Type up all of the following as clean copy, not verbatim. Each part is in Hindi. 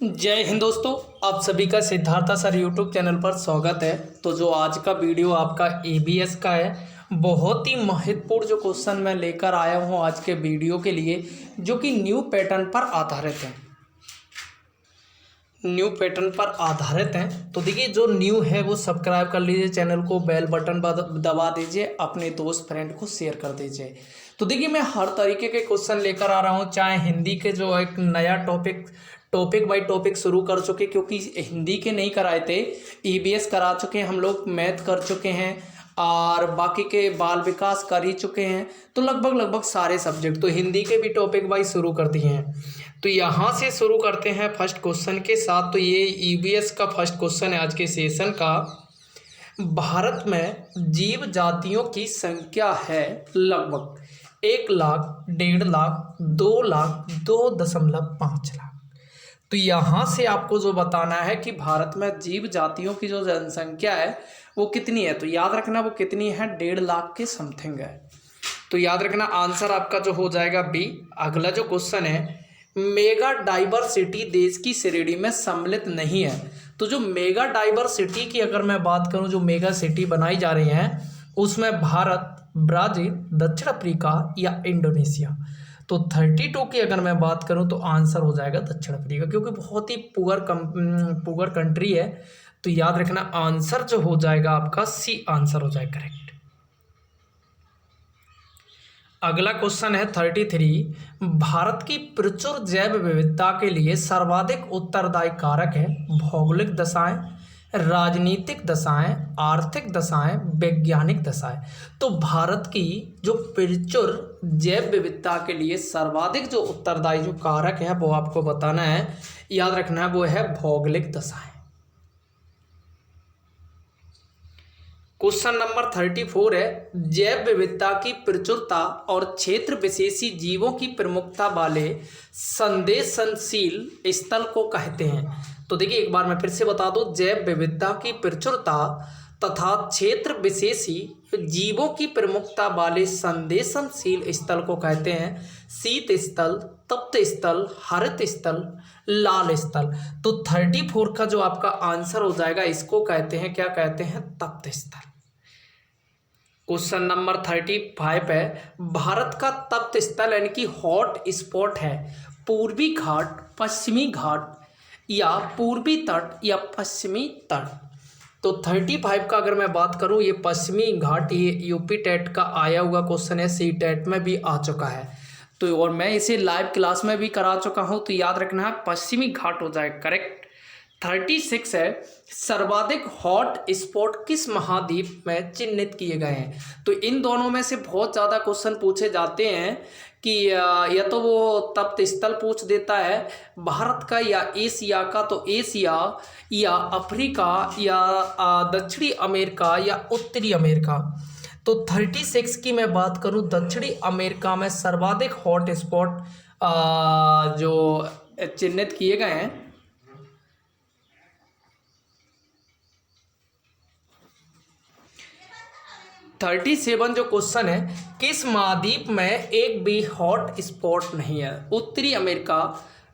जय हिंद दोस्तों, आप सभी का सिद्धार्था सर यूट्यूब चैनल पर स्वागत है। तो जो आज का वीडियो आपका एबीएस का है, बहुत ही महत्वपूर्ण जो क्वेश्चन मैं लेकर आया हूं आज के वीडियो के लिए, जो कि न्यू पैटर्न पर आधारित है। न्यू पैटर्न पर आधारित हैं। तो देखिए, जो न्यू है वो सब्सक्राइब कर लीजिए चैनल को, बेल बटन दबा दीजिए, अपने दोस्त फ्रेंड को शेयर कर दीजिए। तो देखिए, मैं हर तरीके के क्वेश्चन लेकर आ रहा हूँ, चाहे हिंदी के जो एक नया टॉपिक बाय टॉपिक शुरू कर चुके, क्योंकि हिंदी के नहीं कराए थे, ईबीएस करा चुके हैं हम लोग, मैथ कर चुके हैं और बाकी के बाल विकास कर ही चुके हैं। तो लगभग सारे सब्जेक्ट, तो हिंदी के भी टॉपिक वाइज शुरू कर दिए हैं। तो यहाँ से शुरू करते हैं फर्स्ट क्वेश्चन के साथ। तो ये ईबीएस का फर्स्ट क्वेश्चन है आज के सेशन का। भारत में जीव जातियों की संख्या है लगभग 1 लाख, 1.5 लाख, 2 लाख, 2.5 लाख। तो यहाँ से आपको जो बताना है कि भारत में जीव जातियों की जो जनसंख्या है वो कितनी है। तो याद रखना वो कितनी है, 1.5 लाख के समथिंग है। तो याद रखना आंसर आपका जो हो जाएगा बी। अगला जो क्वेश्चन है, मेगा डाइवर्सिटी देश की श्रेणी में सम्मिलित नहीं है। तो जो मेगा डाइवर्सिटी की अगर मैं बात करूं, जो मेगा सिटी बनाई जा रही हैं, उसमें भारत, ब्राजील, दक्षिण अफ्रीका या इंडोनेशिया। तो 32 की अगर मैं बात करूं तो आंसर हो जाएगा दक्षिण अफ्रीका, क्योंकि बहुत ही पुअर कंट्री है। तो याद रखना आंसर जो हो जाएगा आपका सी आंसर हो जाएगा करेक्ट। अगला क्वेश्चन है 33। भारत की प्रचुर जैव विविधता के लिए सर्वाधिक उत्तरदायी कारक है भौगोलिक दशाएं, राजनीतिक दशाएं, आर्थिक दशाएं, वैज्ञानिक दशाएं। तो भारत की जो प्रचुर जैव विविधता के लिए सर्वाधिक जो उत्तरदायी जो कारक है वो आपको बताना है, याद रखना है, वो है भौगोलिक दशाएं। क्वेश्चन नंबर 34 है, जैव विविधता की प्रचुरता और क्षेत्र विशेषी जीवों की प्रमुखता वाले संवेदनशील स्थल को कहते हैं। तो देखिए, एक बार मैं फिर से बता दूं, जैव विविधता की प्रचुरता तथा क्षेत्र विशेषी जीवों की प्रमुखता वाले संवेदनशील स्थल को कहते हैं शीत स्थल, तप्त स्थल, हरित स्थल, लाल स्थल। तो 34 का जो आपका आंसर हो जाएगा, इसको कहते हैं, क्या कहते हैं, तप्त स्थल। क्वेश्चन नंबर 35 है, भारत का तप्त स्थल यानी कि हॉट स्पॉट है पूर्वी घाट, पश्चिमी घाट या पूर्वी तट या पश्चिमी तट। तो 35 का अगर मैं बात करूं, ये पश्चिमी घाट, ये यूपी टेट का आया हुआ क्वेश्चन है, सी टेट में भी आ चुका है। तो और मैं इसे लाइव क्लास में भी करा चुका हूं। तो याद रखना है पश्चिमी घाट हो जाएगा करेक्ट। 36 है, सर्वाधिक हॉट स्पॉट किस महाद्वीप में चिन्हित किए गए हैं। तो इन दोनों में से बहुत ज़्यादा क्वेश्चन पूछे जाते हैं कि या तो वो तप्त स्थल पूछ देता है भारत का या एशिया का। तो एशिया या अफ्रीका या दक्षिणी अमेरिका या उत्तरी अमेरिका। तो 36 की मैं बात करूं, दक्षिणी अमेरिका में सर्वाधिक हॉट स्पॉट जो चिन्हित किए गए हैं। थर्टी सेवन जो क्वेश्चन है, किस महाद्वीप में एक भी हॉट स्पॉट नहीं है। उत्तरी अमेरिका,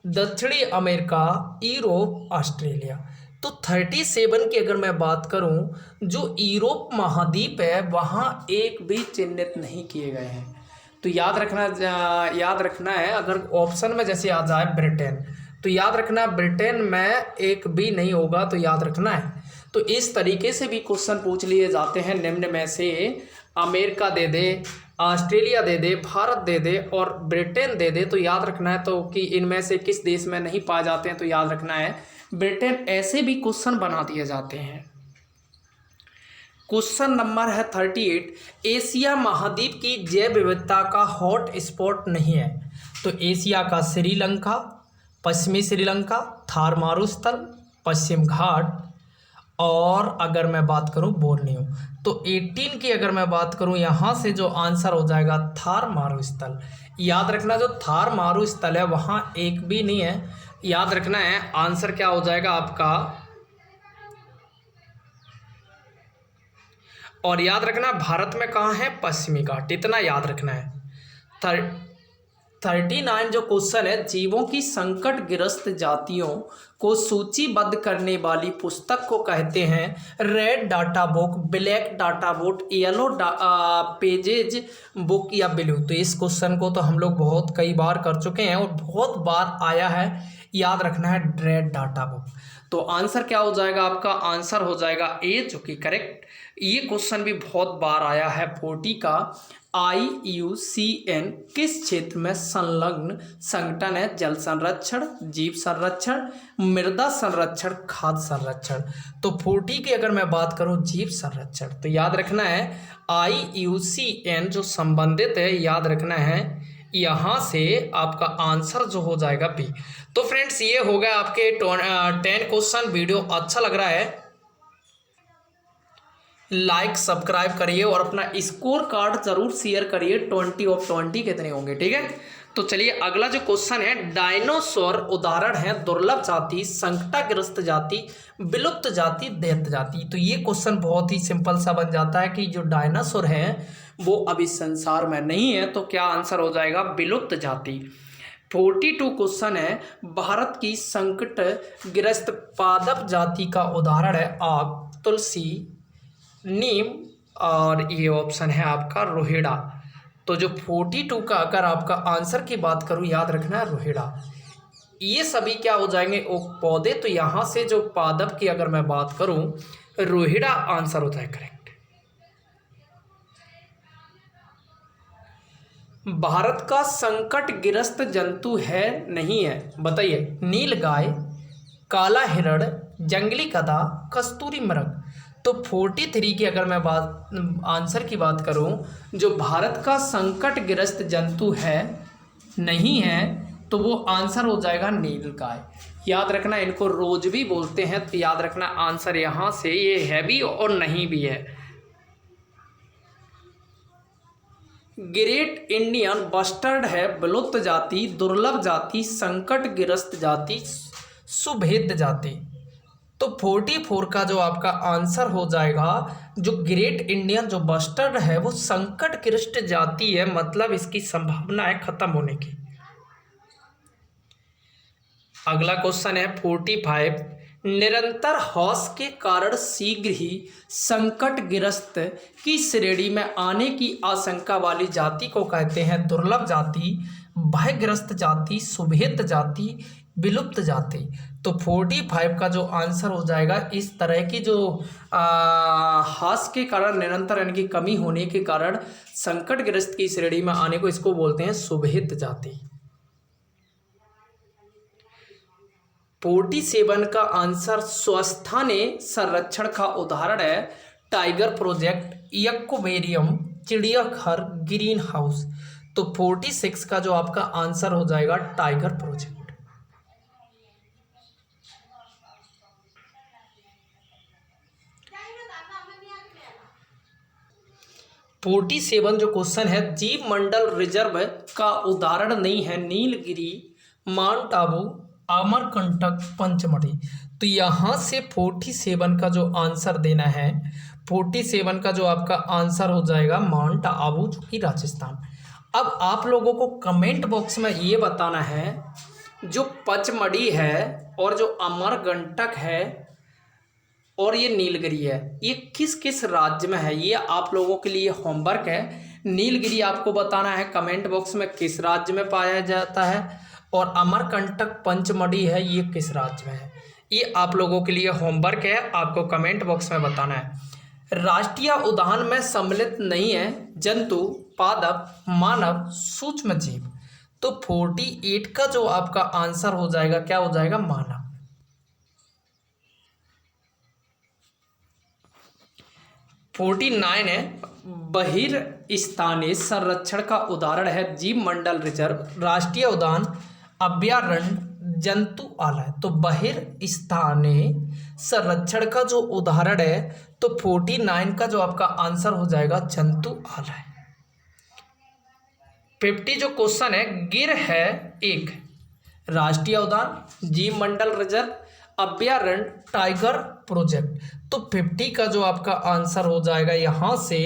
दक्षिणी अमेरिका, यूरोप, ऑस्ट्रेलिया। तो 37 की अगर मैं बात करूं, जो यूरोप महाद्वीप है वहां एक भी चिन्हित नहीं किए गए हैं। तो याद रखना है, अगर ऑप्शन में जैसे आ जाए ब्रिटेन, तो याद रखना ब्रिटेन में एक भी नहीं होगा, तो याद रखना है। तो इस तरीके से भी क्वेश्चन पूछ लिए जाते हैं, निम्न में से अमेरिका दे दे, ऑस्ट्रेलिया दे दे, भारत दे दे और ब्रिटेन दे दे। तो याद रखना है तो कि इनमें से किस देश में नहीं पाए जाते हैं। तो याद रखना है ब्रिटेन। ऐसे भी क्वेश्चन बना दिए जाते हैं। क्वेश्चन नंबर है 38, एशिया महाद्वीप की जैव विविधता का हॉट स्पॉट नहीं है। तो एशिया का श्रीलंका, पश्चिमी श्रीलंका, थार मारुस्थल, पश्चिम घाट और अगर मैं बात करूं बोर्नियो। तो 18 की अगर मैं बात करूं, यहां से जो आंसर हो जाएगा थार मारुस्थल। याद रखना जो थार मारुस्थल है वहां एक भी नहीं है। याद रखना है आंसर क्या हो जाएगा आपका। और याद रखना भारत में कहाँ है, पश्चिमी घाट, इतना याद रखना है। 39 जो क्वेश्चन है, जीवों की संकटग्रस्त जातियों को सूचीबद्ध करने वाली पुस्तक को कहते हैं red data book, black data book, yellow pages book या ब्लू। तो इस क्वेश्चन को तो हम लोग बहुत कई बार कर चुके हैं और बहुत बार आया है, याद रखना है रेड डाटा बुक। तो आंसर क्या हो जाएगा आपका? आंसर हो जाएगा ए, जो कि करेक्ट। ये क्वेश्चन भी बहुत बार आया है 40 का। IUCN किस क्षेत्र में संलग्न संगठन है? जल संरक्षण, जीव संरक्षण, मृदा संरक्षण, खाद्य संरक्षण। तो 40 की अगर मैं बात करूं जीव संरक्षण, तो याद रखना है IUCN जो संबंधित है, याद रखना है यहाँ से आपका आंसर जो हो जाएगा बी। तो फ्रेंड्स ये हो गया आपके 10 क्वेश्चन। वीडियो अच्छा लग रहा है लाइक सब्सक्राइब करिए और अपना स्कोर कार्ड जरूर शेयर करिए। 20 ऑफ 20 कितने होंगे, ठीक है। तो चलिए अगला जो क्वेश्चन है, डायनासोर उदाहरण है दुर्लभ जाति, संकटग्रस्त जाति, विलुप्त जाति, दैत्य जाति। तो ये क्वेश्चन बहुत ही सिंपल सा बन जाता है कि जो डायनासोर है वो अभी संसार में नहीं है, तो क्या आंसर हो जाएगा? विलुप्त जाति। 42 क्वेश्चन है, भारत की संकटग्रस्त पादप जाति का उदाहरण है आक, तुलसी, नीम, और ये ऑप्शन है आपका रोहिड़ा। तो जो 42 का अगर आपका आंसर की बात करूं, याद रखना है रोहिड़ा। ये सभी क्या हो जाएंगे? वो पौधे। तो यहां से जो पादप की अगर मैं बात करूं, रोहिड़ा आंसर होता है करेक्ट। भारत का संकटग्रस्त जंतु है नहीं है, बताइए। नीलगाय, काला हिरण, जंगली गधा, कस्तूरी मृग। तो 43 की अगर मैं आंसर की बात करूं, जो भारत का संकटग्रस्त जंतु है नहीं है, तो वो आंसर हो जाएगा नीलगाय। याद रखना, इनको रोज भी बोलते हैं, तो याद रखना आंसर यहां से ये है भी और नहीं भी है। ग्रेट इंडियन बस्टर्ड है विलुप्त जाति, दुर्लभ जाति, संकटग्रस्त जाति, सुभेद्य जाति। तो 44 का जो आपका आंसर हो जाएगा, जो ग्रेट इंडियन जो बस्टर्ड है वो संकटग्रस्त जाति है, मतलब इसकी संभावना है खत्म होने की। अगला क्वेश्चन है 45, निरंतर ह्रास के कारण शीघ्र ही संकटग्रस्त की श्रेणी में आने की आशंका वाली जाति को कहते हैं दुर्लभ जाति, भयग्रस्त जाति, सुभेद्य जाति, विलुप्त जाति। तो 45 का जो आंसर हो जाएगा, इस तरह की जो ह्रास के कारण, निरंतर यानी कि कमी होने के कारण संकटग्रस्त की श्रेणी में आने को, इसको बोलते हैं सुभेद्य जाति। 47 का आंसर, स्वस्थाने संरक्षण का उदाहरण है टाइगर प्रोजेक्ट, एक्वेरियम, चिड़ियाघर, ग्रीन हाउस। तो 46 का जो आपका आंसर हो जाएगा टाइगर प्रोजेक्ट। 47 जो क्वेश्चन है, जीव मंडल रिजर्व का उदाहरण नहीं है नीलगिरी, माउंट आबू, अमरकंटक, पंचमढ़ी। तो यहाँ से 47 का जो आंसर देना है, 47 का जो आपका आंसर हो जाएगा माउंट आबू, जो कि राजस्थान। अब आप लोगों को कमेंट बॉक्स में ये बताना है, जो पंचमढ़ी है और जो अमरकंटक है और ये नीलगिरी है, ये किस किस राज्य में है, ये आप लोगों के लिए होमवर्क है। नीलगिरी आपको बताना है कमेंट बॉक्स में किस राज्य में पाया जाता है, और अमरकंटक पंचमढ़ी है ये किस राज्य में है, ये आप लोगों के लिए होमवर्क है, आपको कमेंट बॉक्स में बताना है। राष्ट्रीय उद्यान में सम्मिलित नहीं है जंतु, पादप, मानव, सूक्ष्म जीव। तो 48 का जो आपका आंसर हो जाएगा, क्या हो जाएगा? मानव। 49 है, बहिर्स्थानीय संरक्षण का उदाहरण है जीव मंडल रिजर्व, राष्ट्रीय उद्यान, अभयारण्य, जंतुआलय। तो बहिर्स्थानीय संरक्षण का जो उदाहरण है, तो 49 का जो आपका आंसर हो जाएगा जंतुआलय। 50 जो क्वेश्चन है, गिर है एक राष्ट्रीय उद्यान, जीव मंडल रिजर्व, अभयारण्य, टाइगर प्रोजेक्ट। तो 50 का जो आपका आंसर हो जाएगा यहाँ से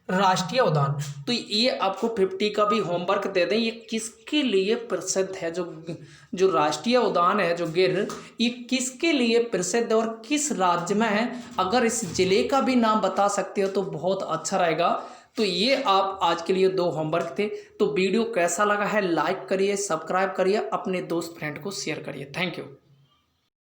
राष्ट्रीय उद्यान। तो ये आपको 50 का भी होमवर्क दे दें, ये किसके लिए प्रसिद्ध है, जो राष्ट्रीय उद्यान है जो गिर, ये किसके लिए प्रसिद्ध है और किस राज्य में है। अगर इस जिले का भी नाम बता सकते हो तो बहुत अच्छा रहेगा। तो ये आप आज के लिए 2 होमवर्क थे। तो वीडियो कैसा लगा है लाइक करिए, सब्सक्राइब करिए, अपने दोस्त फ्रेंड को शेयर करिए। Thank you.